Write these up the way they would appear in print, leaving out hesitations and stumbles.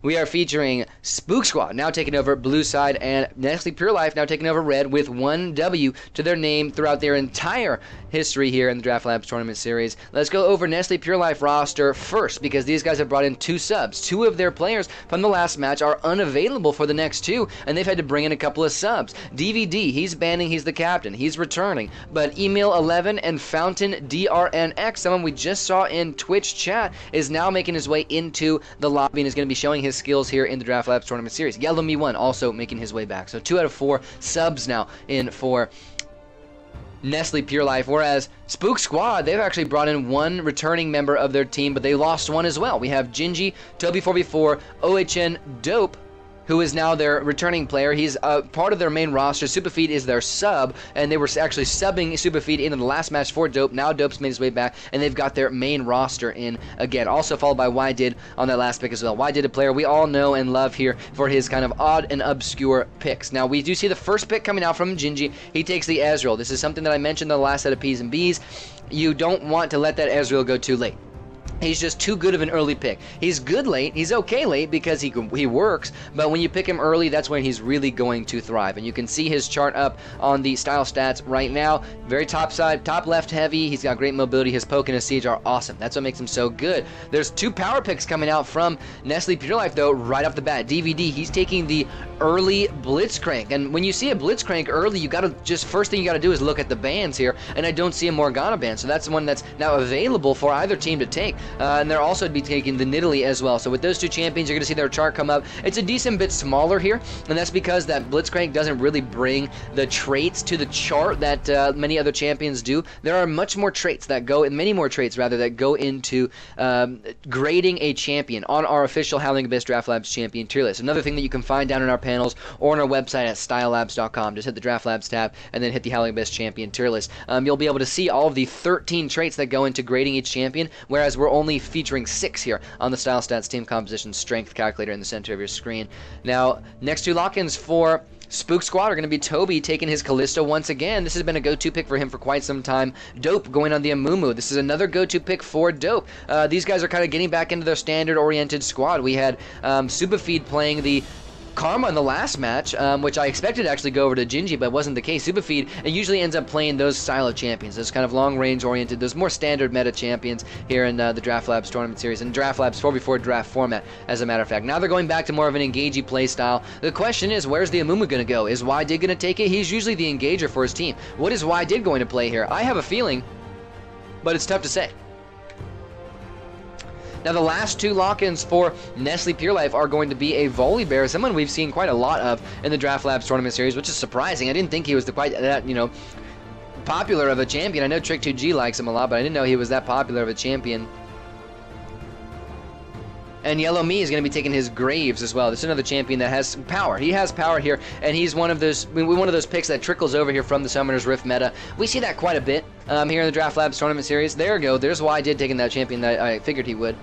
We are featuring Spook Squad now taking over blue side, and Nestle Pure Life now taking over red with 1W to their name throughout their entire history here in the Draft Labs Tournament Series. Let's go over Nestle Pure Life roster first, because these guys have brought in 2 subs. 2 of their players from the last match are unavailable for the next 2, and they've had to bring in a couple of subs. DVD, he's banning, he's the captain, he's returning. But Email11 and Fountain DRNX, someone we just saw in Twitch chat, is now making his way into the lobby and is going to be showing his skills here in the Draft Labs Tournament Series. Yellow Me 1 also making his way back. So 2 out of 4 subs now in for Nestle Pure Life, whereas Spook Squad, they've actually brought in 1 returning member of their team, but they lost 1 as well. We have Gingy, Toby4v4, OHN Dope, who is now their returning player. He's part of their main roster. Superfeed is their sub, and they were actually subbing Superfeed into the last match for Dope. Now Dope's made his way back, and they've got their main roster in again. Also followed by Ydid on that last pick as well. Ydid, a player we all know and love here for his kind of odd and obscure picks. Now, we do see the first pick coming out from Gingy. He takes the Ezreal. This is something that I mentioned in the last set of P's and B's. You don't want to let that Ezreal go too late. He's just too good of an early pick. He's good late. He's okay late because he works, but when you pick him early, that's when he's really going to thrive. And you can see his chart up on the style stats right now. Very top side, top left heavy. He's got great mobility. His poke and his siege are awesome. That's what makes him so good. There's 2 power picks coming out from Nestle Pure Life, though, right off the bat. DVD, he's taking the early Blitzcrank. And when you see a Blitzcrank early, you gotta just, first thing you gotta do is look at the bans here, and I don't see a Morgana ban. So that's the one that's now available for either team to take. And they're also be taking the Nidalee as well. So with those 2 champions, you're going to see their chart come up. It's a decent bit smaller here, and that's because that Blitzcrank doesn't really bring the traits to the chart that many other champions do. There are much more traits that go, many more traits rather, that go into grading a champion on our official Howling Abyss Draft Labs champion tier list. Another thing that you can find down in our panels or on our website at stylelabs.com. Just hit the Draft Labs tab and then hit the Howling Abyss champion tier list. You'll be able to see all of the 13 traits that go into grading each champion, whereas we're only featuring 6 here on the Style Stats Team Composition Strength calculator in the center of your screen. Now, next 2 lock-ins for Spook Squad are going to be Toby taking his Callisto once again. This has been a go-to pick for him for quite some time. Dope going on the Amumu. This is another go-to pick for Dope. These guys are kind of getting back into their standard-oriented squad. We had Superfeed playing the Karma in the last match, which I expected to actually go over to Gingy, but it wasn't the case. Superfeed, it usually ends up playing those style of champions, those kind of long-range oriented, those more standard meta champions here in the Draft Labs Tournament Series, and Draft Labs 4v4 draft format, as a matter of fact. Now they're going back to more of an engagey play style. The question is, where's the Amumu going to go? Is Ydid going to take it? He's usually the engager for his team. What is Ydid going to play here? I have a feeling, but it's tough to say. Now, the last 2 lock-ins for Nestle Pure Life are going to be a Volibear, someone we've seen quite a lot of in the Draft Labs Tournament Series, which is surprising. I didn't think he was quite that, popular of a champion. I know Trick2G likes him a lot, but I didn't know he was that popular of a champion. And Yellow Me is going to be taking his Graves as well. This is another champion that has power. He has power here, and he's one of those picks that trickles over here from the Summoner's Rift meta. We see that quite a bit here in the Draft Labs Tournament Series. There we go. There's why I did taking that champion that I figured he would.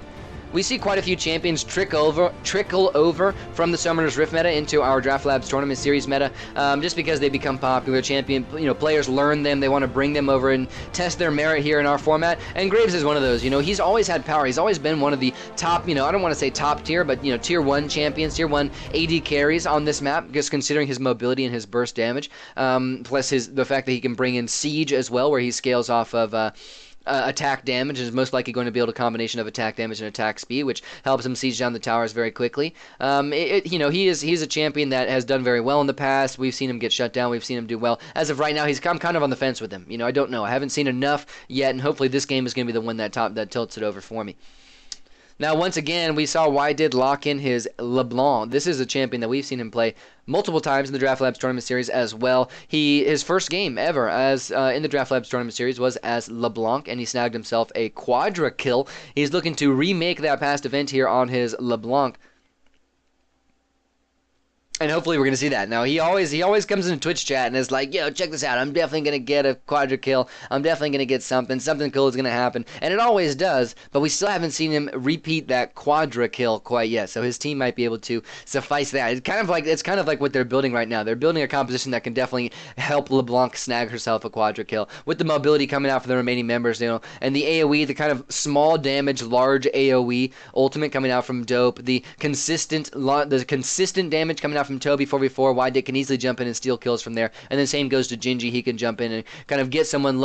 We see quite a few champions trickle over from the Summoner's Rift meta into our Draft Labs Tournament Series meta, just because they become popular champion. Players learn them, they want to bring them over and test their merit here in our format. And Graves is one of those. He's always had power. He's always been one of the top. I don't want to say top tier, but tier 1 champions, tier 1 AD carries on this map, just considering his mobility and his burst damage, plus the fact that he can bring in siege as well, where he scales off of attack damage, is most likely going to be able to combination of attack damage and attack speed, which helps him siege down the towers very quickly. He's a champion that has done very well in the past. We've seen him get shut down. We've seen him do well. As of right now, I'm kind of on the fence with him. I don't know. I haven't seen enough yet, and hopefully this game is going to be the one that tilts it over for me. Now, once again, we saw Ydid lock in his LeBlanc. This is a champion that we've seen him play multiple times in the Draft Labs Tournament Series as well. His first game ever as in the Draft Labs Tournament Series was as LeBlanc, and he snagged himself a quadra kill. He's looking to remake that past event here on his LeBlanc. And hopefully we're going to see that. Now, he always comes into Twitch chat and is like, yo, check this out. I'm definitely going to get a quadra kill. I'm definitely going to get something. Something cool is going to happen. And it always does, but we still haven't seen him repeat that quadra kill quite yet. So his team might be able to suffice that. It's kind of like what they're building right now. They're building a composition that can definitely help LeBlanc snag herself a quadra kill. With the mobility coming out for the remaining members, and the AoE, the kind of small damage, large AoE ultimate coming out from Dope, the consistent damage coming out from Toby 4v4. Wide Dick can easily jump in and steal kills from there. And the same goes to Gingy. He can jump in and kind of get someone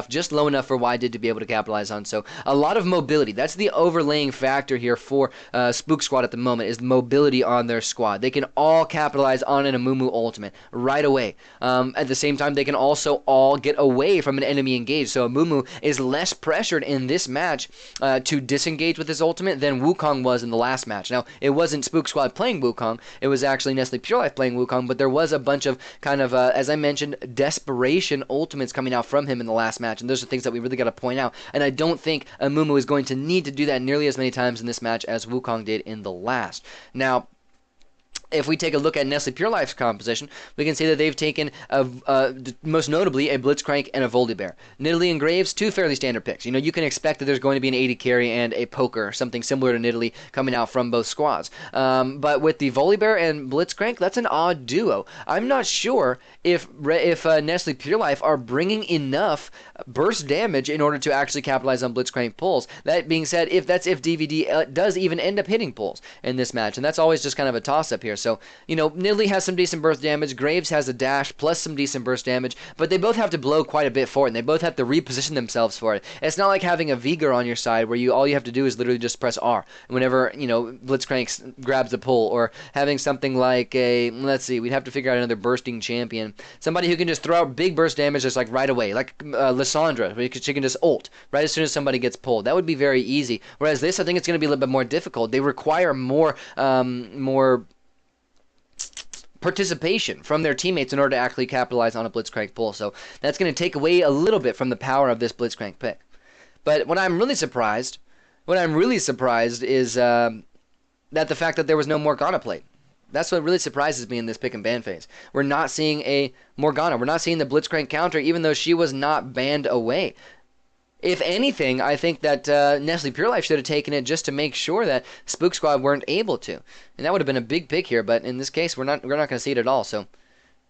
just low enough for Wide Dick to be able to capitalize on. So a lot of mobility. That's the overlaying factor here for Spook Squad at the moment, is mobility on their squad. They can all capitalize on an Amumu ultimate right away. At the same time, they can also all get away from an enemy engage. So Amumu is less pressured in this match to disengage with his ultimate than Wukong was in the last match. Now, it wasn't Spook Squad playing Wukong. It was actually Nestle Pure Life playing Wukong, but there was a bunch of kind of, as I mentioned, desperation ultimates coming out from him in the last match, and those are things that we really got to point out, and I don't think Amumu is going to need to do that nearly as many times in this match as Wukong did in the last. Now, if we take a look at Nestle Pure Life's composition, we can see that they've taken, most notably, a Blitzcrank and a Volibear. Nidalee and Graves, two fairly standard picks. You can expect that there's going to be an 80 carry and a Poker, something similar to Nidalee, coming out from both squads. But with the Volibear and Blitzcrank, that's an odd duo. I'm not sure if Nestle Pure Life are bringing enough burst damage in order to actually capitalize on Blitzcrank pulls. That being said, if DVD does even end up hitting pulls in this match, and that's always just kind of a toss-up here. So, Nidalee has some decent burst damage, Graves has a dash plus some decent burst damage, but they both have to blow quite a bit for it, and they both have to reposition themselves for it. It's not like having a Vigor on your side where all you have to do is literally just press R whenever, Blitzcrank grabs a pull, or having something like let's see, we'd have to figure out another bursting champion. Somebody who can just throw out big burst damage just like right away, like Lissandra, where she can just ult right as soon as somebody gets pulled. That would be very easy. Whereas this, I think it's going to be a little bit more difficult. They require more participation from their teammates in order to actually capitalize on a Blitzcrank pull. So that's going to take away a little bit from the power of this Blitzcrank pick. But what I'm really surprised is that the fact that there was no Morgana played. That's what really surprises me in this pick and ban phase. We're not seeing a Morgana. We're not seeing the Blitzcrank counter, even though she was not banned away. If anything, I think that Nestle Pure Life should have taken it just to make sure that Spook Squad weren't able to. And that would have been a big pick here, but in this case, we're not going to see it at all. So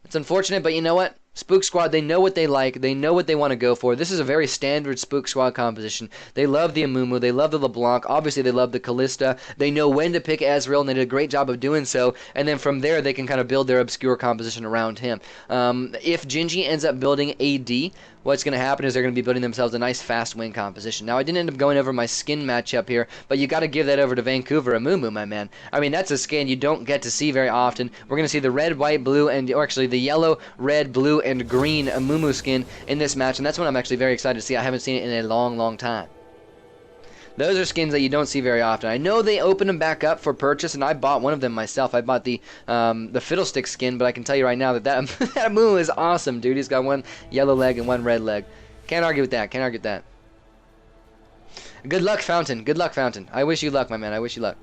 it's unfortunate, but you know what? Spook Squad, they know what they like. They know what they want to go for. This is a very standard Spook Squad composition. They love the Amumu. They love the LeBlanc. Obviously, they love the Callista. They know when to pick Ezreal, and they did a great job of doing so. And then from there, they can kind of build their obscure composition around him. If Gingy ends up building AD, what's going to happen is they're going to be building themselves a nice fast win composition. Now, I didn't end up going over my skin matchup here, but you got to give that over to Vancouver Amumu, my man. I mean, that's a skin you don't get to see very often. We're going to see the red, white, blue, or actually the yellow, red, blue, and green Amumu skin in this match, and that's what I'm actually very excited to see. I haven't seen it in a long, long time. Those are skins that you don't see very often. I know they open them back up for purchase, and I bought one of them myself. I bought the Fiddlestick skin, but I can tell you right now that that Amumu is awesome, dude. He's got one yellow leg and one red leg. Can't argue with that. Can't argue with that. Good luck, Fountain. Good luck, Fountain. I wish you luck, my man. I wish you luck.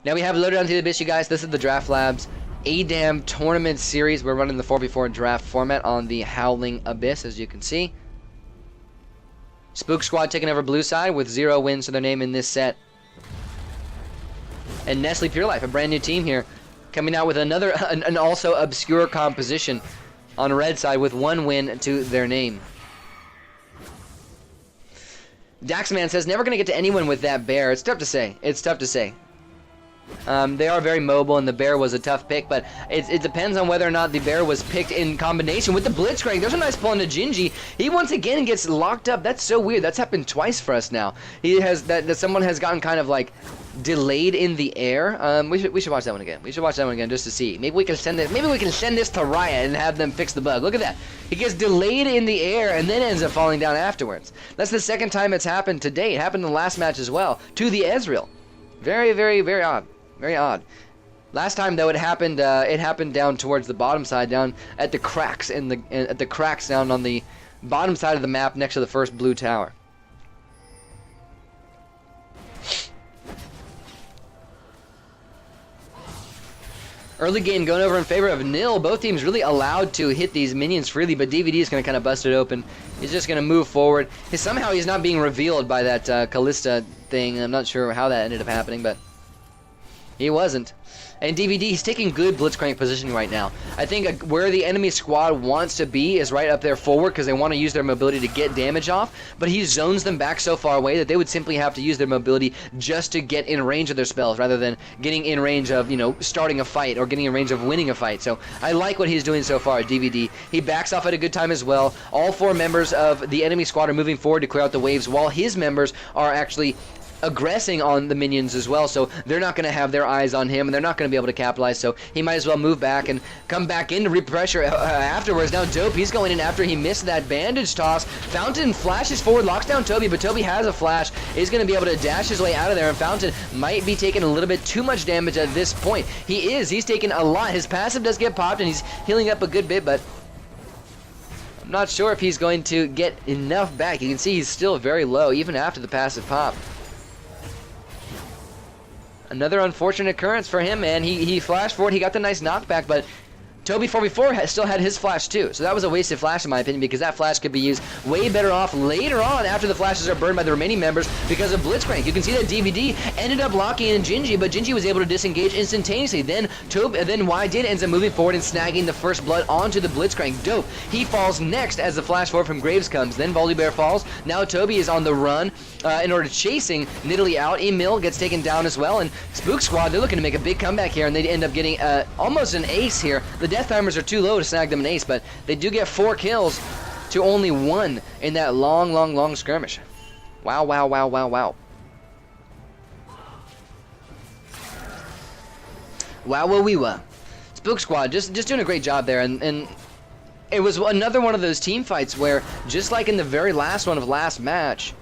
Now we have loaded onto the abyss, you guys. This is the Draft Labs ADAM tournament series. We're running the 4v4 draft format on the Howling Abyss, as you can see. Spook Squad taking over blue side with 0 wins to their name in this set. And Nestle Pure Life, a brand new team here, coming out with another, an also obscure composition on red side with 1 win to their name. Daxman says, never going to get to anyone with that bear. It's tough to say. It's tough to say. They are very mobile, and the bear was a tough pick, but it depends on whether or not the bear was picked in combination with the Blitzcrank. There's a nice pull into Gingy. He once again gets locked up. That's so weird. That's happened twice for us now. He has that someone has gotten kind of like delayed in the air. We should watch that one again. We should watch that one again just to see. Maybe we can send it. Maybe we can send this to Riot and have them fix the bug. Look at that. He gets delayed in the air and then ends up falling down afterwards. That's the second time it's happened to date. It happened in the last match as well to the Ezreal. Very, very, very odd. Very odd. Last time though, it happened down towards the bottom side, down at the cracks down on the bottom side of the map next to the first blue tower. Early game going over in favor of nil. Both teams really allowed to hit these minions freely, but DVD is going to kind of bust it open. He's just going to move forward. Somehow he's not being revealed by that Callista thing. I'm not sure how that ended up happening, but he wasn't. And DVD, he's taking good blitzcrank positioning right now. I think where the enemy squad wants to be is right up there forward because they want to use their mobility to get damage off, but he zones them back so far away that they would simply have to use their mobility just to get in range of their spells rather than getting in range of, you know, starting a fight or getting in range of winning a fight. So I like what he's doing so far, DVD. He backs off at a good time as well. All 4 members of the enemy squad are moving forward to clear out the waves while his members are actually aggressing on the minions as well, so they're not going to have their eyes on him and they're not going to be able to capitalize, so he might as well move back and come back in to repressure afterwards. Now Dope, he's going in after he missed that bandage toss. Fountain flashes forward, locks down Toby, but Toby has a flash. He's going to be able to dash his way out of there, and Fountain might be taking a little bit too much damage at this point. He's taking a lot. His passive does get popped and he's healing up a good bit, but I'm not sure if he's going to get enough back. You can see he's still very low even after the passive pop. Another unfortunate occurrence for him, man. He flashed forward, he got the nice knockback, but Toby 4v4 still had his flash too, so that was a wasted flash in my opinion because that flash could be used way better off later on after the flashes are burned by the remaining members because of Blitzcrank. You can see that DVD ended up locking in Gingy, but Gingy was able to disengage instantaneously. Then Y did ends up moving forward and snagging the first blood onto the Blitzcrank. Dope. He falls next as the flash forward from Graves comes. Then Volibear falls. Now Toby is on the run in order chasing Nidalee out. Emil gets taken down as well, and Spook Squad, they're looking to make a big comeback here, and they end up getting almost an ace here. The death timers are too low to snag them an ace, but they do get 4 kills to only 1 in that long skirmish. Wow, wow, wow, wow, wow. Wow, wow, wee, wow. Spook Squad just doing a great job there, and it was another one of those team fights where, just like in the very last one of last match,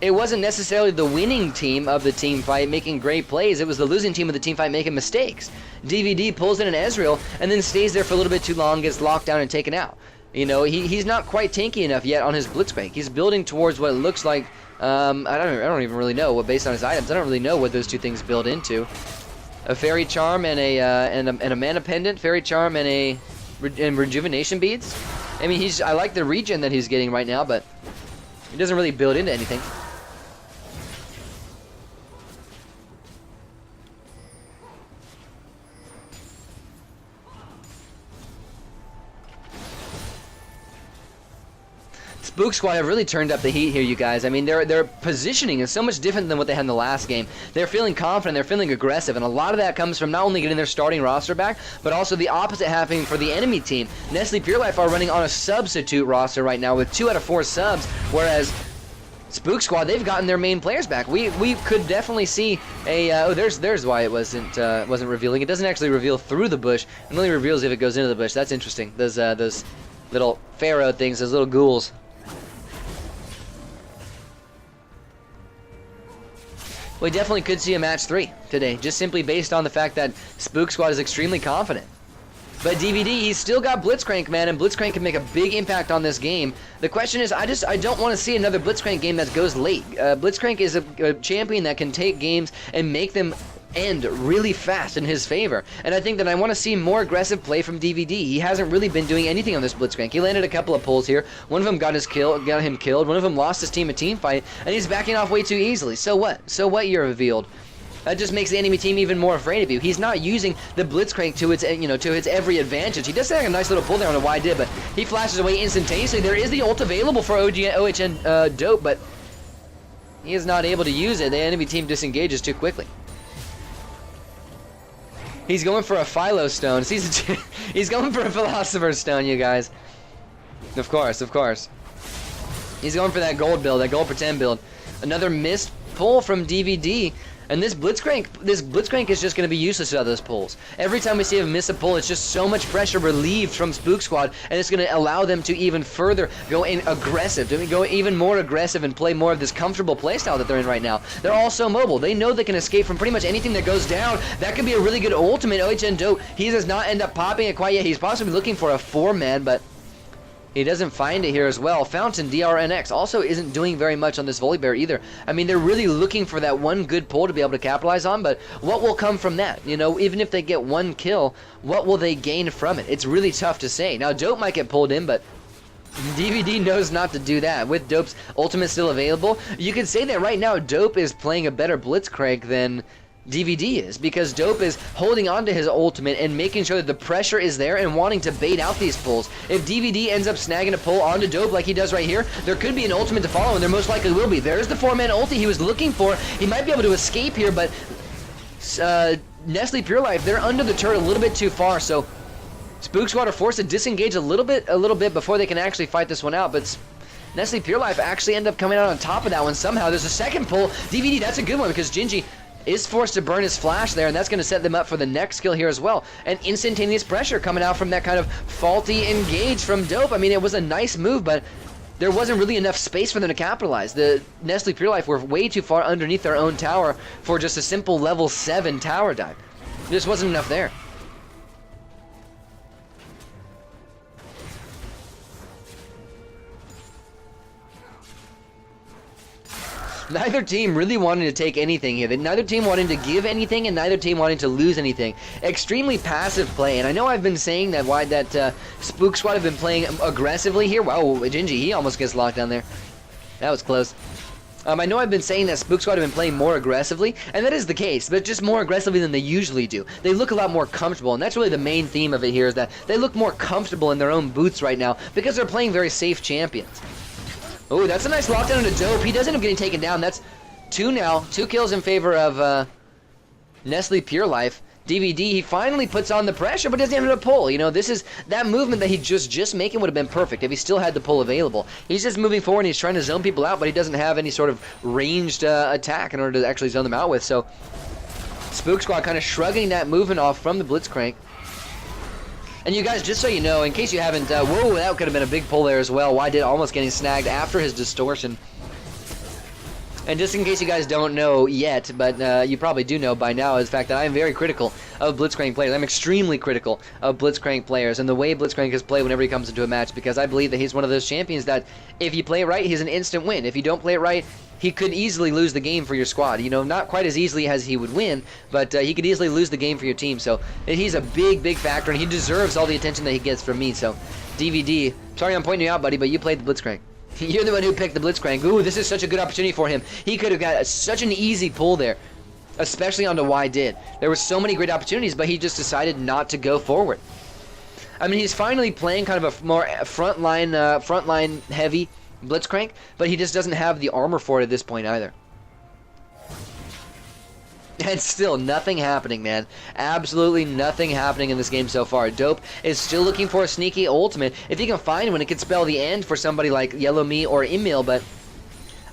it wasn't necessarily the winning team of the team fight making great plays, it was the losing team of the team fight making mistakes. DVD pulls in an Ezreal and then stays there for a little bit too long, gets locked down and taken out. You know, he's not quite tanky enough yet on his Blitzcrank. He's building towards what it looks like, I don't even really know what, based on his items, I don't really know what those two things build into. A Fairy Charm and a Mana Pendant, Fairy Charm and Rejuvenation Beads. I mean, I like the regen that he's getting right now, but he doesn't really build into anything. Spook Squad have really turned up the heat here, you guys. I mean, their positioning is so much different than what they had in the last game. They're feeling confident, they're feeling aggressive, and a lot of that comes from not only getting their starting roster back, but also the opposite happening for the enemy team. Nestle Pure Life are running on a substitute roster right now with 2 out of 4 subs, whereas Spook Squad, they've gotten their main players back. We could definitely see a oh, there's why it wasn't revealing. It doesn't actually reveal through the bush. It only reveals if it goes into the bush. That's interesting. Those little pharaoh things, those little ghouls. We definitely could see a match 3 today, just simply based on the fact that Spook Squad is extremely confident. But DVD, he's still got Blitzcrank, man, and Blitzcrank can make a big impact on this game. The question is, I don't want to see another Blitzcrank game that goes late. Blitzcrank is a champion that can take games and make them end really fast in his favor. And I think that I want to see more aggressive play from DVD. He hasn't really been doing anything on this Blitzcrank. He landed a couple of pulls here. One of them got him killed. One of them lost his team a team fight, and he's backing off way too easily. So what? So what, you're revealed? That just makes the enemy team even more afraid of you. He's not using the Blitzcrank to its every advantage. He does have a nice little pull there on a Y did, but he flashes away instantaneously. There is the ult available for OHN Dope, but he is not able to use it. The enemy team disengages too quickly. He's going for a Philo Stone. He's going for a Philosopher's Stone, you guys. Of course, of course. He's going for that gold build, that gold pretend build. Another missed pull from DVD. And this Blitzcrank is just going to be useless without those pulls. Every time we see him miss a pull, it's just so much pressure relieved from Spook Squad, and it's going to allow them to even further go in aggressive, to go even more aggressive and play more of this comfortable playstyle that they're in right now. They're all so mobile. They know they can escape from pretty much anything that goes down. That could be a really good ultimate. OHN Dope, he does not end up popping it quite yet. He's possibly looking for a 4-man, but He doesn't find it here as well. Fountain, DRNX, also isn't doing very much on this Volibear either. I mean, they're really looking for that one good pull to be able to capitalize on, but what will come from that? You know, even if they get one kill, what will they gain from it? It's really tough to say. Now, Dope might get pulled in, but DVD knows not to do that. With Dope's ultimate still available, you could say that right now Dope is playing a better Blitzcrank than DVD is, because Dope is holding on to his ultimate and making sure that the pressure is there and wanting to bait out these pulls. If DVD ends up snagging a pull onto Dope like he does right here, there could be an ultimate to follow, and there most likely will be. There's the 4-man ulti he was looking for. He might be able to escape here, but Nestle Pure Life, they're under the turret a little bit too far, so Spook Squad are forced to disengage a little bit before they can actually fight this one out, but Nestle Pure Life actually end up coming out on top of that one somehow. There's a second pull. DVD, that's a good one, because Gingy is forced to burn his flash there, and that's going to set them up for the next kill here as well. And instantaneous pressure coming out from that kind of faulty engage from Dope. I mean, it was a nice move, but there wasn't really enough space for them to capitalize. The Nestle Pure Life were way too far underneath their own tower for just a simple level 7 tower dive. There just wasn't enough there. Neither team really wanting to take anything here. Neither team wanting to give anything, and neither team wanting to lose anything. Extremely passive play, and I know I've been saying that Spook Squad have been playing aggressively here. Wow, Gingy, he almost gets locked down there. That was close. I know I've been saying that Spook Squad have been playing more aggressively, and that is the case, but just more aggressively than they usually do. They look a lot more comfortable, and that's really the main theme of it here, is that they look more comfortable in their own boots right now because they're playing very safe champions. Oh, that's a nice lockdown into Dope. He does end up getting taken down. That's 2 now. 2 kills in favor of Nestle Pure Life. DVD, he finally puts on the pressure, but doesn't end up pull. You know, this is that movement that he just making would have been perfect if he still had the pull available. He's just moving forward and he's trying to zone people out, but he doesn't have any sort of ranged attack in order to actually zone them out with. So Spook Squad kind of shrugging that movement off from the Blitzcrank. And you guys, just so you know, in case you haven't, whoa, that could have been a big pull there as well. Why did almost getting snagged after his distortion. And just in case you guys don't know yet, but you probably do know by now, is the fact that I am very critical of Blitzcrank players. I'm extremely critical of Blitzcrank players and the way Blitzcrank has played whenever he comes into a match, because I believe that he's one of those champions that if you play it right, he's an instant win. If you don't play it right, he could easily lose the game for your squad. You know, not quite as easily as he would win, but he could easily lose the game for your team. So he's a big factor, and he deserves all the attention that he gets from me. So DVD, sorry I'm pointing you out, buddy, but you played the Blitzcrank. You're the one who picked the Blitzcrank. Ooh, this is such a good opportunity for him. He could have got such an easy pull there, especially onto Y did. There were so many great opportunities, but he just decided not to go forward. I mean, he's finally playing kind of a more frontline heavy Blitzcrank, but he just doesn't have the armor for it at this point either. And still, nothing happening, man. Absolutely nothing happening in this game so far. Dope is still looking for a sneaky ultimate. If he can find one, it could spell the end for somebody like Yellow Me or Emil, but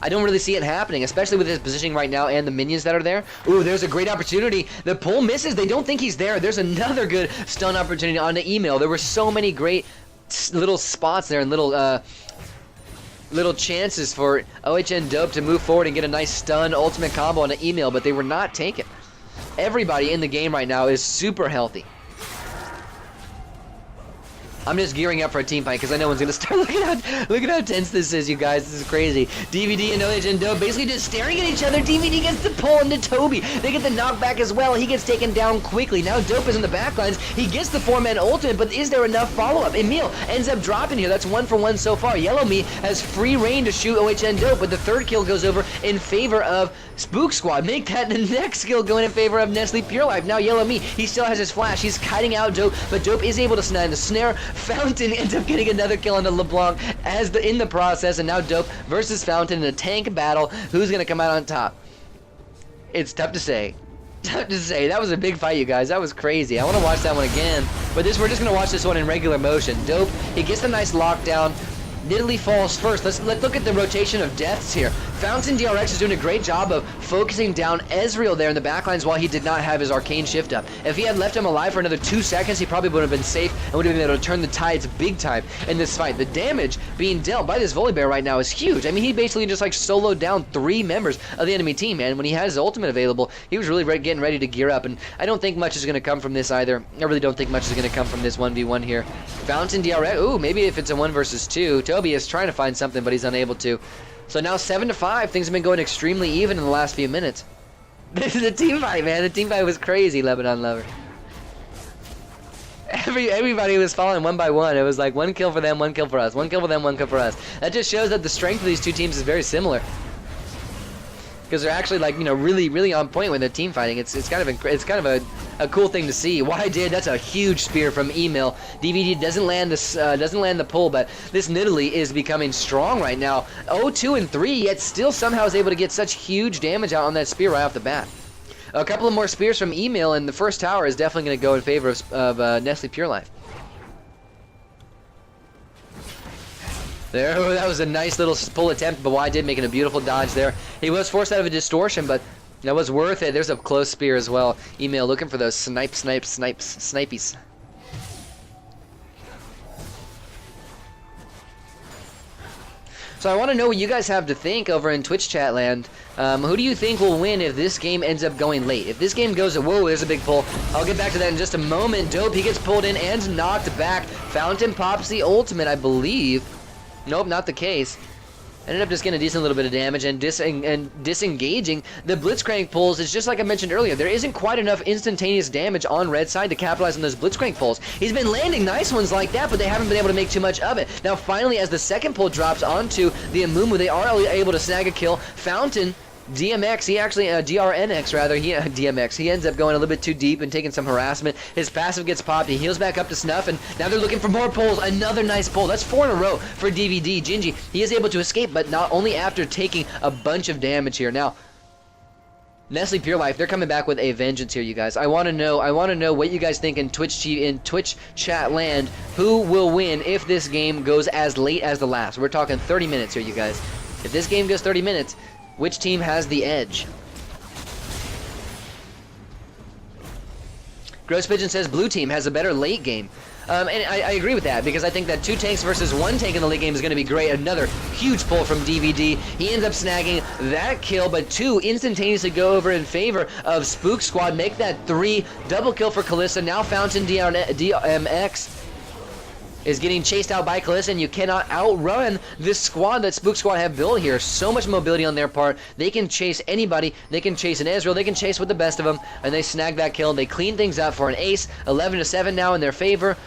I don't really see it happening, especially with his positioning right now and the minions that are there. Ooh, there's a great opportunity. The pull misses. They don't think he's there. There's another good stun opportunity on the Emil. There were so many great little spots there and little chances for OHN Dope to move forward and get a nice stun ultimate combo on an Emil, but they were not taken. Everybody in the game right now is super healthy. I'm just gearing up for a team fight because I know one's going to start. Look at how tense this is, you guys. This is crazy. DVD and OHN Dope basically just staring at each other. DVD gets the pull into Toby. They get the knockback as well. He gets taken down quickly. Now Dope is in the backlines. He gets the 4-man ultimate, but is there enough follow-up? Emil ends up dropping here. That's 1 for 1 so far. Yellow Me has free reign to shoot OHN Dope, but the third kill goes over in favor of Spook Squad. Make that the next kill going in favor of Nestle Pure Life. Now Yellow Me, he still has his flash. He's kiting out Dope, but Dope is able to snag the snare. Fountain ends up getting another kill onto LeBlanc in the process, and now Dope versus Fountain in a tank battle. Who's going to come out on top? It's tough to say. Tough to say. That was a big fight, you guys. That was crazy. I want to watch that one again. But we're just going to watch this one in regular motion. Dope, he gets the nice lockdown. Nidalee falls first. Let's look at the rotation of deaths here. Fountain DRX is doing a great job of focusing down Ezreal there in the backlines while he did not have his arcane shift up. If he had left him alive for another 2 seconds, he probably would have been safe and would have been able to turn the tides big time in this fight. The damage being dealt by this Volibear right now is huge. I mean, he basically just like soloed down 3 members of the enemy team, man. When he had his ultimate available, he was really getting ready to gear up, and I don't think much is going to come from this either. I really don't think much is going to come from this 1v1 here. Fountain DRX, ooh, maybe if it's a 1 versus 2. Toby is trying to find something, but he's unable to. So now 7-5. Things have been going extremely even in the last few minutes. This is a team fight, man. The team fight was crazy, Lebanon Lover. Everybody was falling one by one. It was like 1 kill for them, 1 kill for us. 1 kill for them, 1 kill for us. That just shows that the strength of these two teams is very similar. Because they're actually, like, you know, really on point when they're team fighting. It's kind of a cool thing to see. Why did? That's a huge spear from Email. DVD doesn't land the pull, but this Nidalee is becoming strong right now. 0-2 and 3, yet still somehow is able to get such huge damage out on that spear right off the bat. A couple of more spears from Email, and the first tower is definitely going to go in favor of Nestle Pure Life. There, that was a nice little pull attempt, but Y did making a beautiful dodge there. He was forced out of a distortion, but that was worth it. There's a close spear as well. Email looking for those snipies. So I want to know what you guys have to think over in Twitch chat land. Who do you think will win if this game ends up going late? If this game goes, whoa, there's a big pull. I'll get back to that in just a moment. Dope, he gets pulled in and knocked back. Fountain pops the ultimate, I believe. Nope, not the case. Ended up just getting a decent little bit of damage and disengaging. The Blitzcrank pulls is just like I mentioned earlier. There isn't quite enough instantaneous damage on red side to capitalize on those Blitzcrank pulls. He's been landing nice ones like that, but they haven't been able to make too much of it. Now finally, as the second pull drops onto the Amumu, they are able to snag a kill. Fountain, DMX, he actually, DRNX rather, DMX, he ends up going a little bit too deep and taking some harassment. His passive gets popped, he heals back up to snuff, and now they're looking for more pulls. Another nice pull. That's 4 in a row for DVD. Gingy, he is able to escape, but not only after taking a bunch of damage here. Now, Nestle Pure Life, they're coming back with a vengeance here, you guys. I want to know what you guys think in Twitch chat land. Who will win if this game goes as late as the last? We're talking 30 minutes here, you guys. If this game goes 30 minutes, which team has the edge? Gross Pigeon says blue team has a better late game. And I agree with that, because I think that 2 tanks versus 1 tank in the late game is going to be great. Another huge pull from DVD. He ends up snagging that kill, but 2 instantaneously go over in favor of Spook Squad. Make that 3. Double kill for Kalista. Now Fountain DMX is getting chased out by Kalista, and you cannot outrun this squad that Spook Squad have built here. So much mobility on their part. They can chase anybody. They can chase an Ezreal. They can chase with the best of them, and they snag that kill. They clean things up for an ace. 11-7 now in their favor.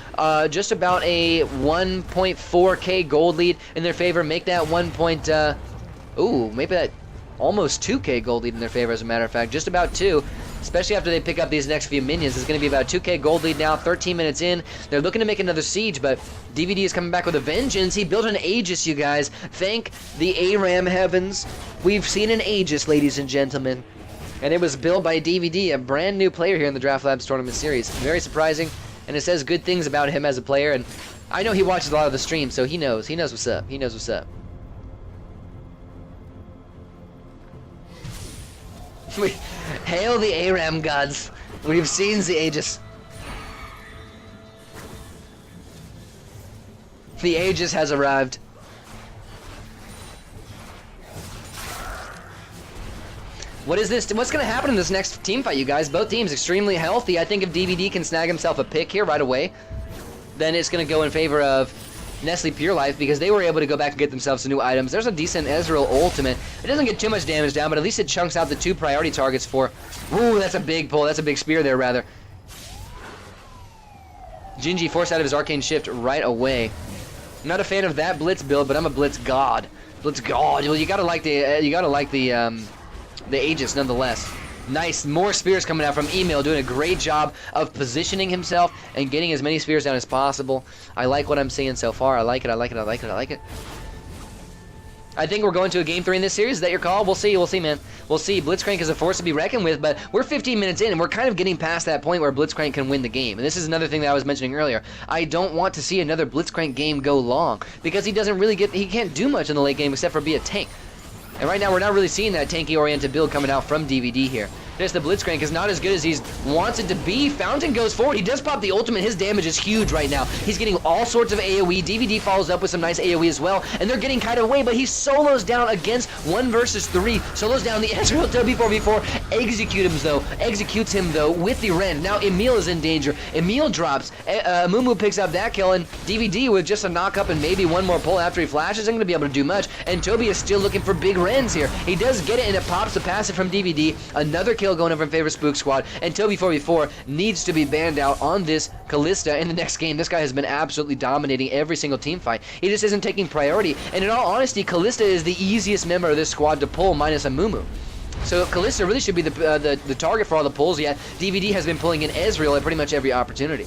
Just about a 1.4k gold lead in their favor. Make that maybe that almost 2k gold lead in their favor, as a matter of fact. Just about 2. Especially after they pick up these next few minions. It's going to be about 2k gold lead now, 13 minutes in. They're looking to make another siege, but DVD is coming back with a vengeance. He built an Aegis, you guys. Thank the ARAM heavens. We've seen an Aegis, ladies and gentlemen. And it was built by DVD, a brand new player here in the Draft Labs Tournament Series. Very surprising, and it says good things about him as a player. And I know he watches a lot of the streams, so he knows. He knows what's up. He knows what's up. Hail the ARAM gods. We've seen the Aegis. The Aegis has arrived. What is this? What's going to happen in this next team fight, you guys? Both teams extremely healthy. I think if DVD can snag himself a pick here right away, then it's going to go in favor of Nestle Pure Life, because they were able to go back and get themselves some new items. There's a decent Ezreal ultimate. It doesn't get too much damage down, but at least it chunks out the 2 priority targets for... Ooh, that's a big pull. That's a big spear there, rather. Gingy forced out of his arcane shift right away. I'm not a fan of that blitz build, but I'm a blitz god. Blitz god. Well, you gotta like the Aegis nonetheless. Nice, more spears coming out from Email, doing a great job of positioning himself and getting as many spears down as possible. I like what I'm seeing so far. I like it. I think we're going to a Game 3 in this series. Is that your call? We'll see. We'll see, man. We'll see. Blitzcrank is a force to be reckoned with, but we're 15 minutes in, and we're kind of getting past that point where Blitzcrank can win the game. And this is another thing that I was mentioning earlier. I don't want to see another Blitzcrank game go long because he can't do much in the late game except for be a tank. And right now, we're not really seeing that tanky-oriented build coming out from DVD here. Just the Blitzcrank is not as good as he wants it to be. Fountain goes forward. He does pop the ultimate. His damage is huge right now. He's getting all sorts of AoE. DVD follows up with some nice AoE as well. And they're getting kind of away, but he solos down against 1 versus 3. Solos down the Ezreal W4V4. Executes him, though, with the Rend. Now Emil is in danger. Emil drops. Mumu picks up that kill, and DVD with just a knock-up and maybe one more pull after he flashes isn't going to be able to do much. And Toby is still looking for big Rends here. He does get it, and it pops the passive from DVD. Another kill going over in favor of Spook Squad, and Toby4v4 needs to be banned out on this Kalista in the next game. This guy has been absolutely dominating every single team fight. He just isn't taking priority, and in all honesty, Kalista is the easiest member of this squad to pull minus a Mumu. So Kalista really should be the target for all the pulls, yet DVD has been pulling in Ezreal at pretty much every opportunity.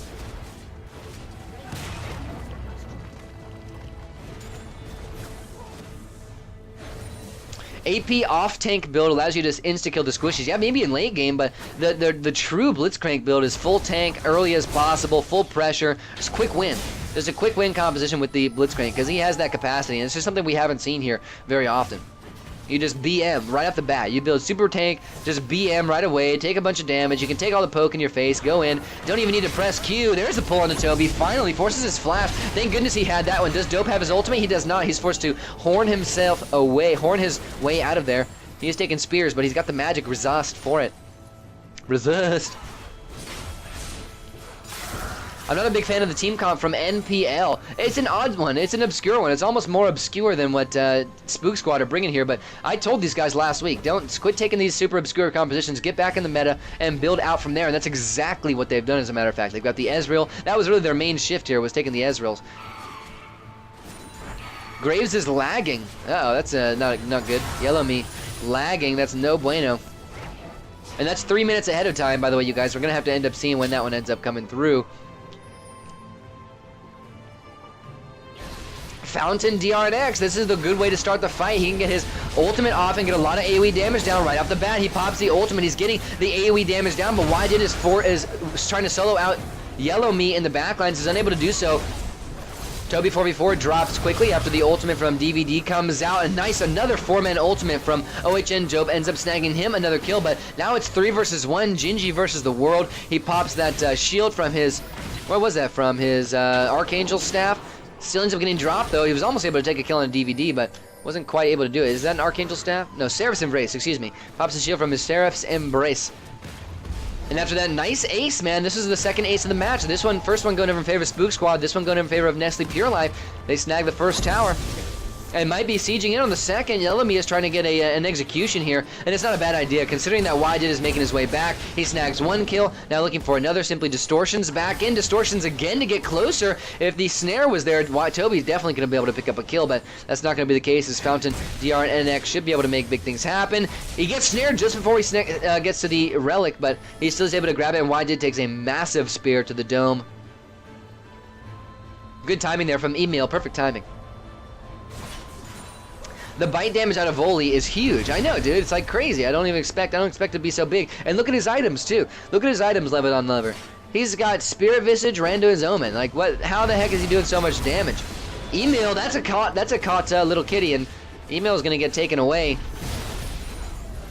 AP off-tank build allows you to insta-kill the squishies. Yeah, maybe in late game, but the true Blitzcrank build is full tank, early as possible, full pressure, just quick win. There's a quick win composition with the Blitzcrank because he has that capacity, and it's just something we haven't seen here very often. You just BM right off the bat. You build super tank, just BM right away, take a bunch of damage. You can take all the poke in your face, go in. Don't even need to press Q. There's a pull on the Toby. Finally forces his flash. Thank goodness he had that one. Does Dope have his ultimate? He does not. He's forced to horn his way out of there. He's taking spears, but he's got the magic resist for it. Resist. I'm not a big fan of the team comp from NPL. It's an odd one. It's an obscure one. It's almost more obscure than what Spook Squad are bringing here, but I told these guys last week, don't quit taking these super obscure compositions, get back in the meta, and build out from there, and that's exactly what they've done, as a matter of fact. They've got the Ezreal. That was really their main shift here, was taking the Ezreals. Graves is lagging. Uh-oh, that's not good. Yellow me. Lagging, that's no bueno. And that's 3 minutes ahead of time, by the way, you guys. We're going to have to end up seeing when that one ends up coming through. Fountain DRX. This is the good way to start the fight. He can get his ultimate off and get a lot of AoE damage down right off the bat. He pops the ultimate. He's getting the AoE damage down, but why did is trying to solo out Yellow Me in the backlines. Is unable to do so. Toby4v4 drops quickly after the ultimate from DVD comes out. And nice, another 4-man ultimate from OHN. Job ends up snagging him another kill, but now it's 3 versus 1. Gingy versus the world. He pops that shield from his, what was that, from his Archangel staff. Still ends up getting dropped, though. He was almost able to take a kill on a DVD, but wasn't quite able to do it. Is that an Archangel staff? No, Seraph's Embrace, excuse me. Pops the shield from his Seraph's Embrace. And after that, nice ace, man. This is the second ace of the match. This one, first one going over in favor of Spook Squad. This one going in favor of Nestle Pure Life. They snag the first tower. And might be sieging in on the second. Yellow Me is trying to get an execution here, and it's not a bad idea considering that Wydid is making his way back. He snags 1 kill, now looking for another. Simply Distortions back in. Distortions again to get closer. If the snare was there, Toby's definitely going to be able to pick up a kill, but that's not going to be the case as Fountain, DR, and NX should be able to make big things happen. He gets snared just before he gets to the relic, but he still is able to grab it, and Wydid takes a massive spear to the dome. Good timing there from Emil. Perfect timing. The bite damage out of Volley is huge. I know, dude. It's like crazy. I don't expect it to be so big. And look at his items, too. Look at his items level on lever. He's got Spirit Visage, Rando, and Omen. Like, what? How the heck is he doing so much damage? Emil, that's a caught little kitty, and Emil's gonna get taken away.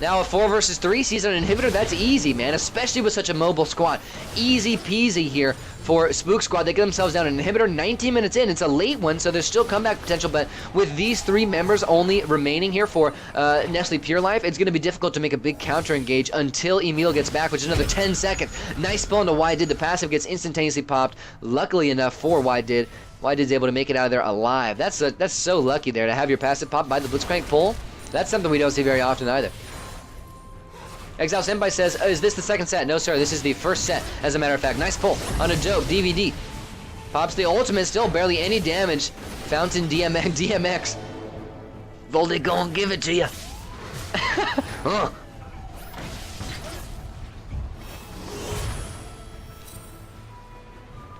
Now a 4 versus 3 sees an inhibitor. That's easy, man, especially with such a mobile squad. Easy peasy here for Spook Squad. They get themselves down an inhibitor 19 minutes in. It's a late one, so there's still comeback potential, but with these 3 members only remaining here for Nestle Pure Life, it's going to be difficult to make a big counter engage until Emil gets back, which is another 10 seconds. Nice spell into Wydid. The passive gets instantaneously popped. Luckily enough for Wydid. Wydid's able to make it out of there alive. That's so lucky there to have your passive popped by the Blitzcrank pull. That's something we don't see very often either. Exile Senpai says, is this the second set? No, sir, this is the first set, as a matter of fact. Nice pull on a Dope. DVD. Pops the ultimate, still barely any damage. Fountain DMX. Voldy gon' give it to you. Huh.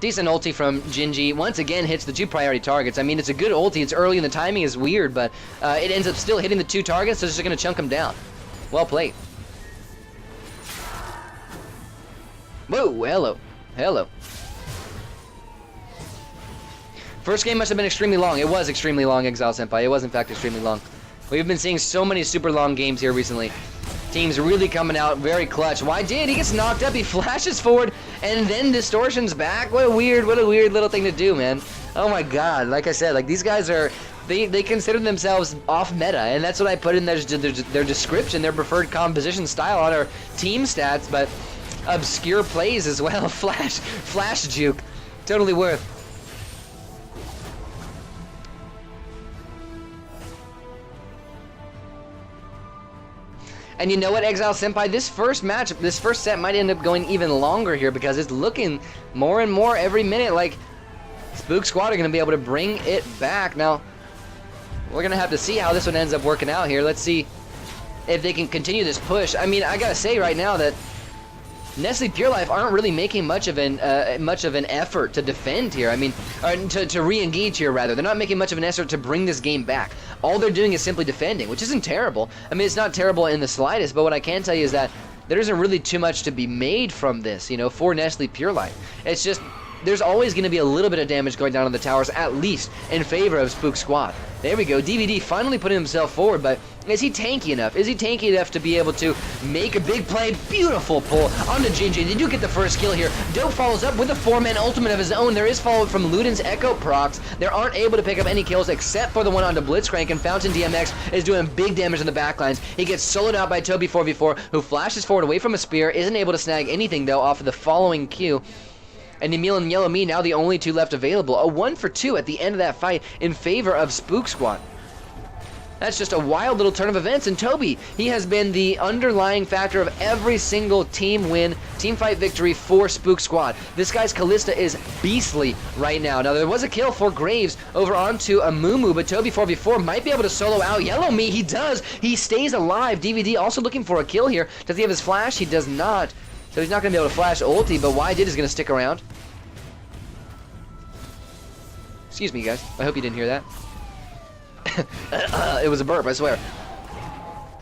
Decent ulti from Gingy. Once again, hits the 2 priority targets. I mean, it's a good ulti. It's early and the timing is weird, but it ends up still hitting the 2 targets, so it's just going to chunk them down. Well played. Whoa, hello. Hello. First game must have been extremely long. It was extremely long, Exile Senpai. It was, in fact, extremely long. We've been seeing so many super long games here recently. Teams really coming out very clutch. Why did he gets knocked up? He flashes forward and then distortions back. What a weird little thing to do, man. Oh my god. Like I said, like these guys are they consider themselves off meta, and that's what I put in their description, their preferred composition style on our team stats, but obscure plays as well. Flash juke. Totally worth. And you know what, Exile Senpai, this first set might end up going even longer here because it's looking more and more every minute like Spook Squad are going to be able to bring it back. Now, we're going to have to see how this one ends up working out here. Let's see if they can continue this push. I mean, I got to say right now that Nestle Pure Life aren't really making much of an effort to defend here. I mean, or to re-engage here, rather. They're not making much of an effort to bring this game back. All they're doing is simply defending, which isn't terrible. I mean, it's not terrible in the slightest, but what I can tell you is that there isn't really too much to be made from this, you know, for Nestle Pure Life. It's just, there's always going to be a little bit of damage going down on the towers, at least in favor of Spook Squad. There we go. DVD finally putting himself forward, but is he tanky enough? Is he tanky enough to be able to make a big play? Beautiful pull onto Gingy. They do get the first kill here. Dope follows up with a 4-man ultimate of his own. There is follow-up from Luden's Echo procs. They aren't able to pick up any kills except for the one onto Blitzcrank, and Fountain DMX is doing big damage in the backlines. He gets soloed out by Toby 4v4, who flashes forward away from a spear, isn't able to snag anything, though, off of the following Q. And Emil and Yellow Me now the only 2 left available. A 1-for-2 at the end of that fight in favor of Spook Squad. That's just a wild little turn of events, and Toby, he has been the underlying factor of every single team win, team fight victory for Spook Squad. This guy's Callista is beastly right now. Now, there was a kill for Graves over onto a Mumu, but Toby 4v4 might be able to solo out Yellow Me. He does. He stays alive. DVD also looking for a kill here. Does he have his flash? He does not. So he's not going to be able to flash ulti, but YDid is going to stick around. Excuse me, guys. I hope you didn't hear that. It was a burp, I swear.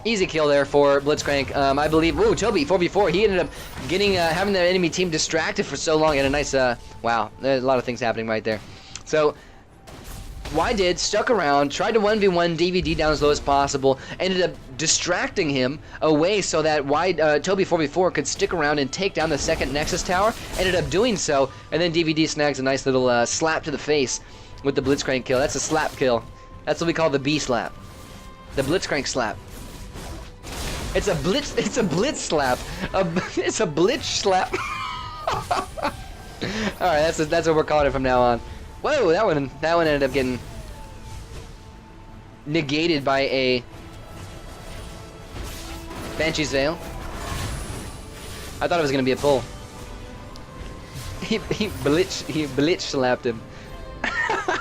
Easy kill there for Blitzcrank. I believe. Woo, Toby 4v4. He ended up getting having the enemy team distracted for so long, and a nice. Wow, there's a lot of things happening right there. So YDid stuck around, tried to 1v1 DVD down as low as possible, ended up distracting him away so that Toby 4v4 could stick around and take down the second Nexus tower. Ended up doing so, and then DVD snags a nice little slap to the face with the Blitzcrank kill. That's a slap kill. That's what we call the B slap. The Blitzcrank slap. It's a blitz slap. It's a blitz slap. Alright, that's what we're calling it from now on. Whoa, that one ended up getting negated by a Banshee's Veil. I thought it was gonna be a pull. He blitz slapped him.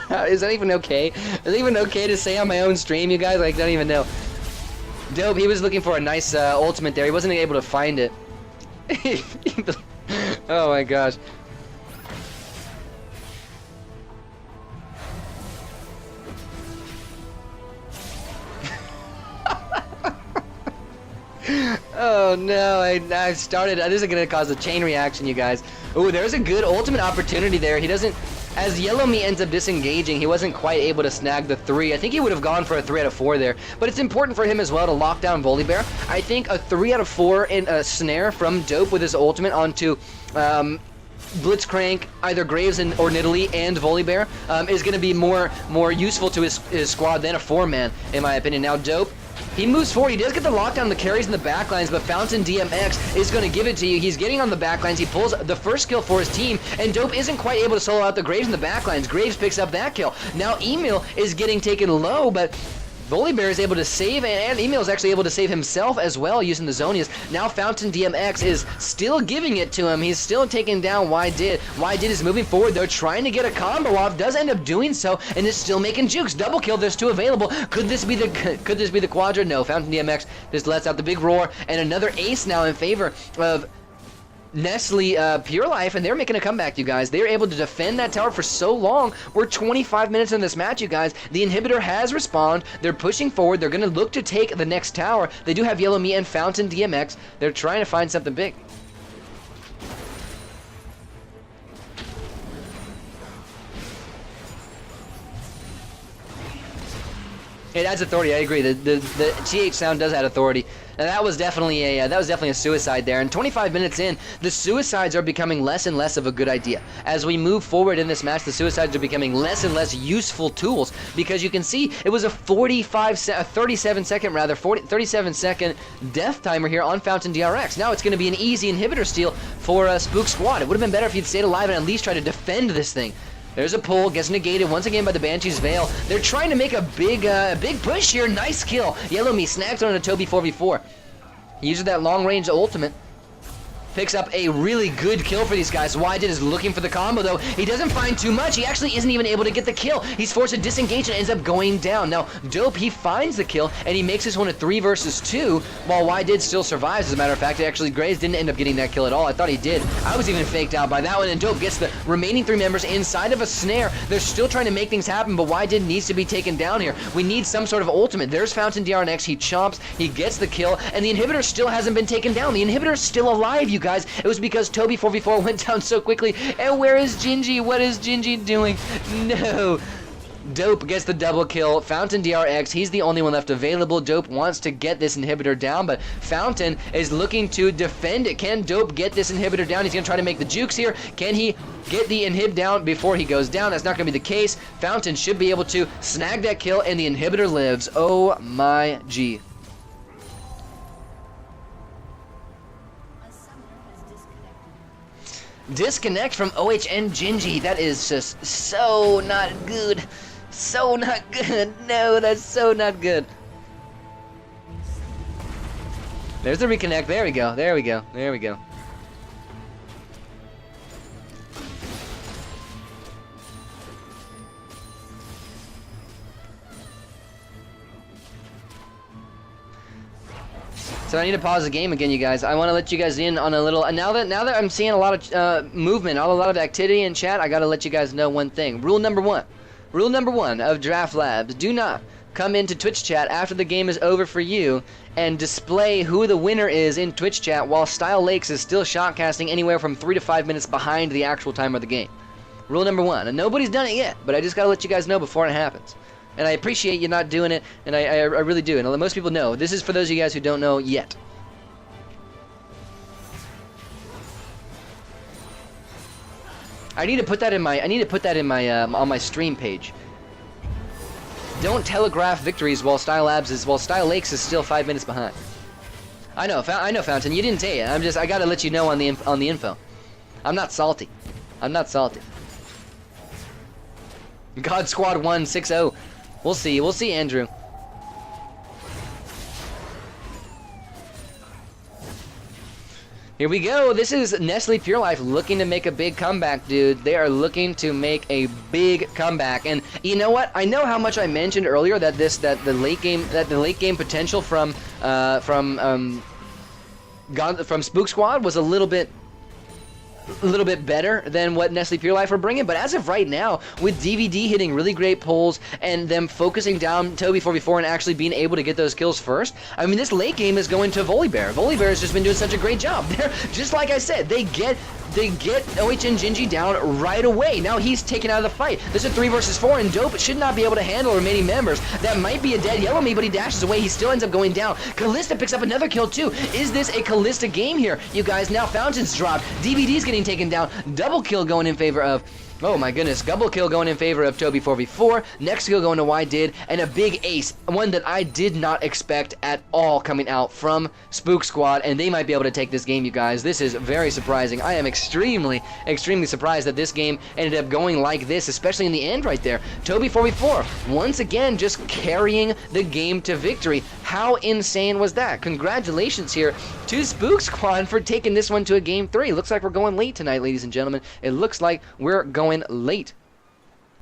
Is that even okay? Is it even okay to say on my own stream, you guys? Like, I don't even know. Dope, he was looking for a nice ultimate there. He wasn't able to find it. Oh my gosh. Oh no, I started. This is going to cause a chain reaction, you guys. Ooh, there's a good ultimate opportunity there. He doesn't. As Yellow Me ends up disengaging, he wasn't quite able to snag the 3. I think he would have gone for a 3 out of 4 there. But it's important for him as well to lock down Volibear. I think a 3 out of 4 in a snare from Dope with his ultimate onto Blitzcrank, either Graves or Nidalee and Volibear is going to be more useful to his squad than a 4-man, in my opinion. Now, Dope, he moves forward. He does get the lockdown, the carries in the backlines, but Fountain DMX is going to give it to you. He's getting on the backlines. He pulls the first kill for his team, and Dope isn't quite able to solo out the Graves in the backlines. Graves picks up that kill. Now Emil is getting taken low, but Volibear is able to save, and Emil is actually able to save himself as well using the Zonias. Now Fountain DMX is still giving it to him. He's still taking down YDid. YDid is moving forward. They're trying to get a combo off. Does end up doing so, and is still making jukes. Double kill. There's 2 available. Could this be the quadra? No. Fountain DMX just lets out the big roar, and another ace now in favor of Nestle Pure Life, and they're making a comeback, you guys. They're able to defend that tower for so long. We're 25 minutes in this match, you guys. The inhibitor has respawned. They're pushing forward. They're going to look to take the next tower. They do have Yellow Me and Fountain DMX. They're trying to find something big. It adds authority. I agree. The TH sound does add authority. And that was definitely a suicide there. And 25 minutes in, the suicides are becoming less and less of a good idea. As we move forward in this match, the suicides are becoming less and less useful tools, because you can see it was a 37 second death timer here on Fountain DRX. Now it's going to be an easy inhibitor steal for Spook Squad. It would have been better if he'd stayed alive and at least tried to defend this thing. There's a pull, gets negated once again by the Banshee's Veil. They're trying to make a big push here. Nice kill. Yellow Me snags on a Toby 4v4. He uses that long-range ultimate. Picks up a really good kill for these guys. Wydid is looking for the combo, though. He doesn't find too much. He actually isn't even able to get the kill. He's forced to disengage and ends up going down. Now, Dope, he finds the kill, and he makes this one a 3 versus 2, while Wydid still survives, as a matter of fact. Actually, Graves didn't end up getting that kill at all. I thought he did. I was even faked out by that one, and Dope gets the remaining 3 members inside of a snare. They're still trying to make things happen, but Wydid needs to be taken down here. We need some sort of ultimate. There's Fountain DRX. He chomps, he gets the kill, and the inhibitor still hasn't been taken down. The inhibitor is still alive, you guys. It was because Toby 4v4 went down so quickly. And where is Gingy? What is Gingy doing? No. Dope gets the double kill. Fountain DRX, he's the only one left available. Dope wants to get this inhibitor down, but Fountain is looking to defend it. Can Dope get this inhibitor down? He's going to try to make the jukes here. Can he get the inhib down before he goes down? That's not going to be the case. Fountain should be able to snag that kill, and the inhibitor lives. Oh my G. Disconnect from OHN Gingy. That is just so not good. So not good. No, that's so not good. There's the reconnect. There we go. There we go. There we go. So I need to pause the game again, you guys. I want to let you guys in on a little. And now that I'm seeing a lot of movement, a lot of activity in chat, I got to let you guys know one thing. Rule number one of Draft Labs: do not come into Twitch chat after the game is over for you and display who the winner is in Twitch chat while Style Lakes is still shotcasting anywhere from 3 to 5 minutes behind the actual time of the game. Rule number one. And nobody's done it yet, but I just got to let you guys know before it happens. And I appreciate you not doing it, and I really do. And most people know. This is for those of you guys who don't know yet. I need to put that in my on my stream page. Don't telegraph victories while Style Lakes is still 5 minutes behind. I know, Fountain. You didn't say it. I gotta let you know on the info. I'm not salty. I'm not salty. God Squad 1 6-0. We'll see, Andrew. Here we go. This is Nestle Pure Life looking to make a big comeback, dude. They are looking to make a big comeback. And you know what? I know how much I mentioned earlier that the late game potential from Spook Squad was a little bit better than what Nestle Pure Life are bringing, but as of right now, with DVD hitting really great pulls and them focusing down Toby 4v4 and actually being able to get those kills first, I mean, this late game is going to Volibear. Volibear has just been doing such a great job. They're, just like I said, they get OHN Gingy down right away. Now he's taken out of the fight. This is a 3 versus 4, and Dope should not be able to handle remaining members. That might be a dead Yellow Me, but he dashes away. He still ends up going down. Callista picks up another kill too. Is this a Callista game here, you guys? Now Fountain's dropped. DVD's getting taken down. Double kill going in favor of... Oh my goodness, double kill going in favor of Toby 4v4, next kill going to Wydid, and a big ace, one that I did not expect at all coming out from Spook Squad, and they might be able to take this game, you guys. This is very surprising. I am extremely surprised that this game ended up going like this, especially in the end right there. Toby 4v4, once again, just carrying the game to victory. How insane was that? Congratulations here to Spook Squad for taking this one to a game 3. Looks like we're going late tonight, ladies and gentlemen. It looks like we're going late.